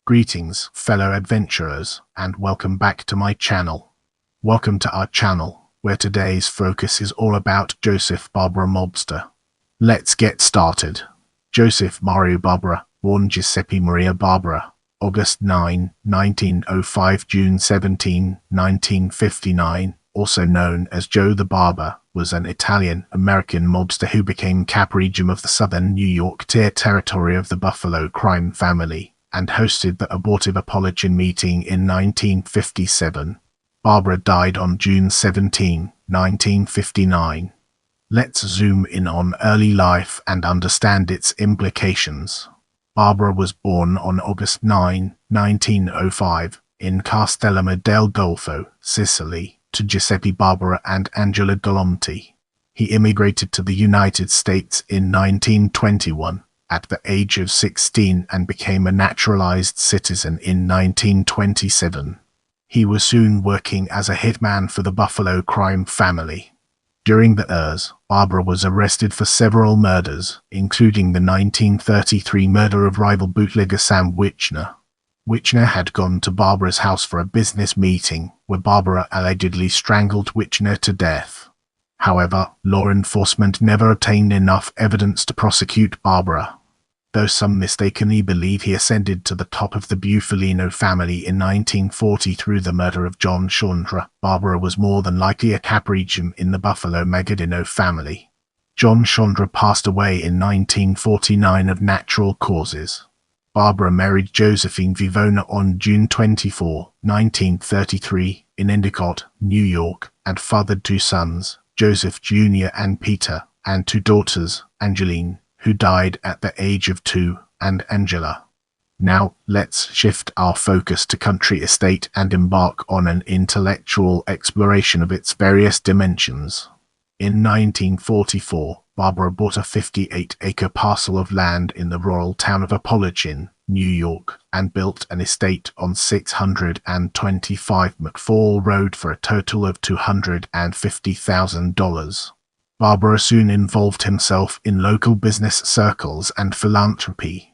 Greetings, fellow adventurers, and welcome back to my channel. Welcome to our channel, where today's focus is all about Giuseppe Barbara mobster. Let's get started. Giuseppe Maria Barbara, born Giuseppe Maria Barbara, August 9, 1905 – June 17, 1959, also known as Joe the Barber, was an Italian-American mobster who became caporegime of the southern New York territory of the Buffalo crime family, and hosted the abortive Apalachin meeting in 1957. Barbara died on June 17, 1959. Let's zoom in on early life and understand its implications. Barbara was born on August 9, 1905, in Castellamare del Golfo, Sicily, to Giuseppe Barbara and Angela Galanti. He immigrated to the United States in 1921. At the age of 16 and became a naturalized citizen in 1927. He was soon working as a hitman for the Buffalo crime family. During the years, Barbara was arrested for several murders, including the 1933 murder of rival bootlegger Sam Wichner. Wichner had gone to Barbara's house for a business meeting, where Barbara allegedly strangled Wichner to death. However, law enforcement never obtained enough evidence to prosecute Barbara. Though some mistakenly believe he ascended to the top of the Bufalino family in 1940 through the murder of John Chandra, Barbara was more than likely a caporegime in the Buffalo Magadino family. John Chandra passed away in 1949 of natural causes. Barbara married Josephine Vivona on June 24, 1933, in Endicott, New York, and fathered two sons, Joseph Jr. and Peter, and two daughters, Angeline, who died at the age of 2, and Angela. Now, let's shift our focus to country estate and embark on an intellectual exploration of its various dimensions. In 1944, Barbara bought a 58-acre parcel of land in the rural town of Apalachin, New York, and built an estate on 625 McFall Road for a total of $250,000. Barbara soon involved himself in local business circles and philanthropy.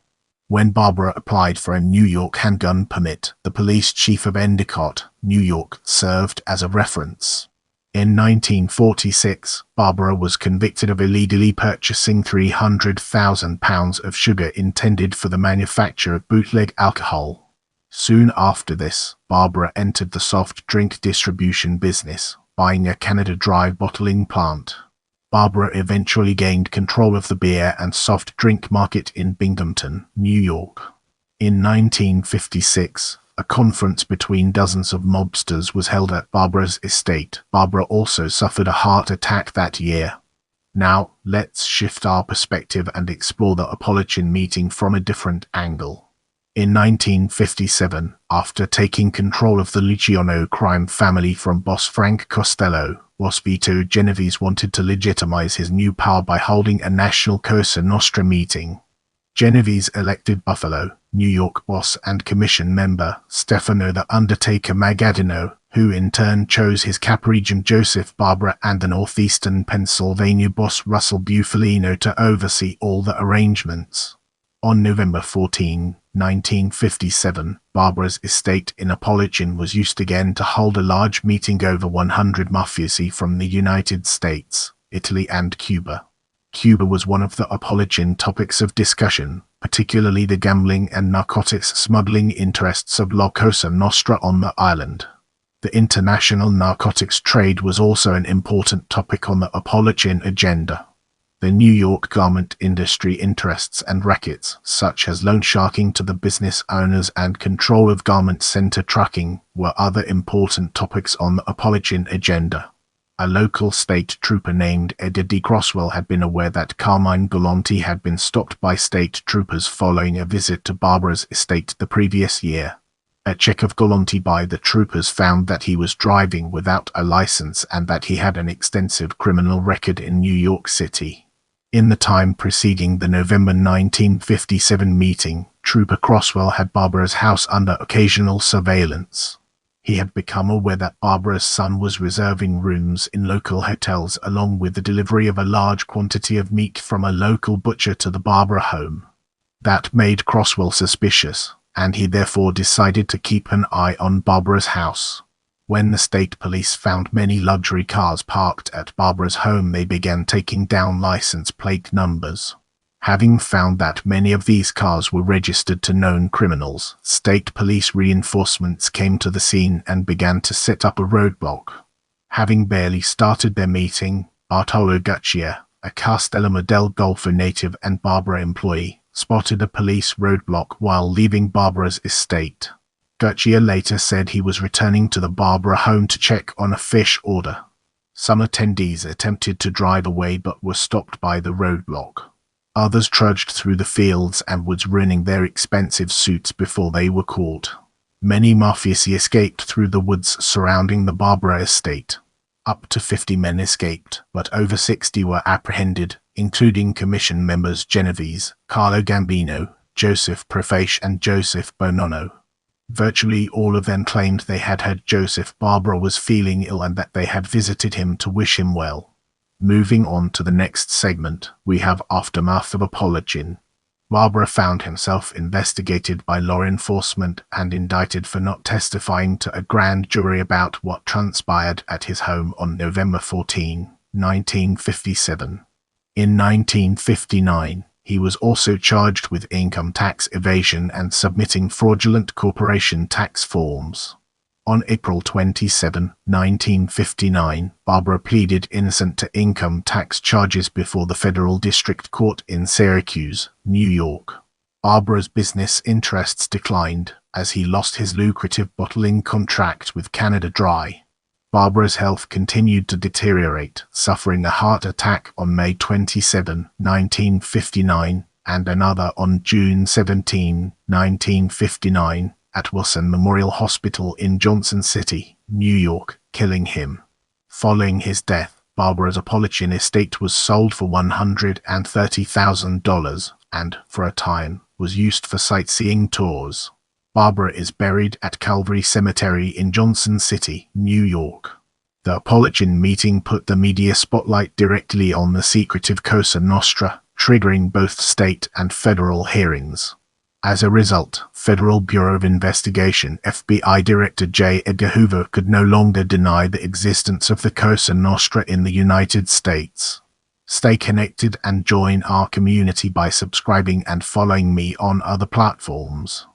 When Barbara applied for a New York handgun permit, the police chief of Endicott, New York, served as a reference. In 1946, Barbara was convicted of illegally purchasing 300,000 pounds of sugar intended for the manufacture of bootleg alcohol. Soon after this, Barbara entered the soft drink distribution business, buying a Canada Dry bottling plant. Barbara eventually gained control of the beer and soft drink market in Binghamton, New York. In 1956, a conference between dozens of mobsters was held at Barbara's estate. Barbara also suffered a heart attack that year. Now, let's shift our perspective and explore the Apalachin meeting from a different angle. In 1957, after taking control of the Luciano crime family from boss Frank Costello, Boss Vito Genovese wanted to legitimize his new power by holding a national Cosa Nostra meeting. Genovese elected Buffalo, New York boss and commission member Stefano the Undertaker Magadino, who in turn chose his caporegime Giuseppe Barbara and the northeastern Pennsylvania boss Russell Bufalino to oversee all the arrangements. On November 14, 1957, Barbara's estate in Apalachin was used again to hold a large meeting over 100 mafiosi from the United States, Italy and Cuba. Cuba was one of the Apalachin topics of discussion, particularly the gambling and narcotics smuggling interests of La Cosa Nostra on the island. The international narcotics trade was also an important topic on the Apalachin agenda. The New York garment industry interests and rackets, such as loan sharking to the business owners and control of garment center trucking, were other important topics on the Apalachin agenda. A local state trooper named Eddie Croswell had been aware that Carmine Galanti had been stopped by state troopers following a visit to Barbara's estate the previous year. A check of Galanti by the troopers found that he was driving without a license and that he had an extensive criminal record in New York City. In the time preceding the November 1957 meeting, Trooper Croswell had Barbara's house under occasional surveillance. He had become aware that Barbara's son was reserving rooms in local hotels along with the delivery of a large quantity of meat from a local butcher to the Barbara home. That made Croswell suspicious, and he therefore decided to keep an eye on Barbara's house. When the state police found many luxury cars parked at Barbara's home, they began taking down license plate numbers. Having found that many of these cars were registered to known criminals, state police reinforcements came to the scene and began to set up a roadblock. Having barely started their meeting, Bartolo Guccia, a Castello del Golfo native and Barbara employee, spotted a police roadblock while leaving Barbara's estate. Guccia later said he was returning to the Barbara home to check on a fish order. Some attendees attempted to drive away but were stopped by the roadblock. Others trudged through the fields and woods, ruining their expensive suits before they were caught. Many mafiosi escaped through the woods surrounding the Barbara estate. Up to 50 men escaped, but over 60 were apprehended, including commission members Genovese, Carlo Gambino, Joseph Preface and Joseph Bonanno. Virtually all of them claimed they had heard Joseph Barbara was feeling ill and that they had visited him to wish him well. Moving on to the next segment, we have Aftermath of Apalachin. Barbara found himself investigated by law enforcement and indicted for not testifying to a grand jury about what transpired at his home on November 14, 1957. In 1959, he was also charged with income tax evasion and submitting fraudulent corporation tax forms. On April 27, 1959, Barbara pleaded innocent to income tax charges before the Federal District Court in Syracuse, New York. Barbara's business interests declined, as he lost his lucrative bottling contract with Canada Dry. Barbara's health continued to deteriorate, suffering a heart attack on May 27, 1959, and another on June 17, 1959, at Wilson Memorial Hospital in Johnson City, New York, killing him. Following his death, Barbara's Apalachin estate was sold for $130,000 and, for a time, was used for sightseeing tours. Barbara is buried at Calvary Cemetery in Johnson City, New York. The Apalachin meeting put the media spotlight directly on the secretive Cosa Nostra, triggering both state and federal hearings. As a result, Federal Bureau of Investigation (FBI) Director J. Edgar Hoover could no longer deny the existence of the Cosa Nostra in the United States. Stay connected and join our community by subscribing and following me on other platforms.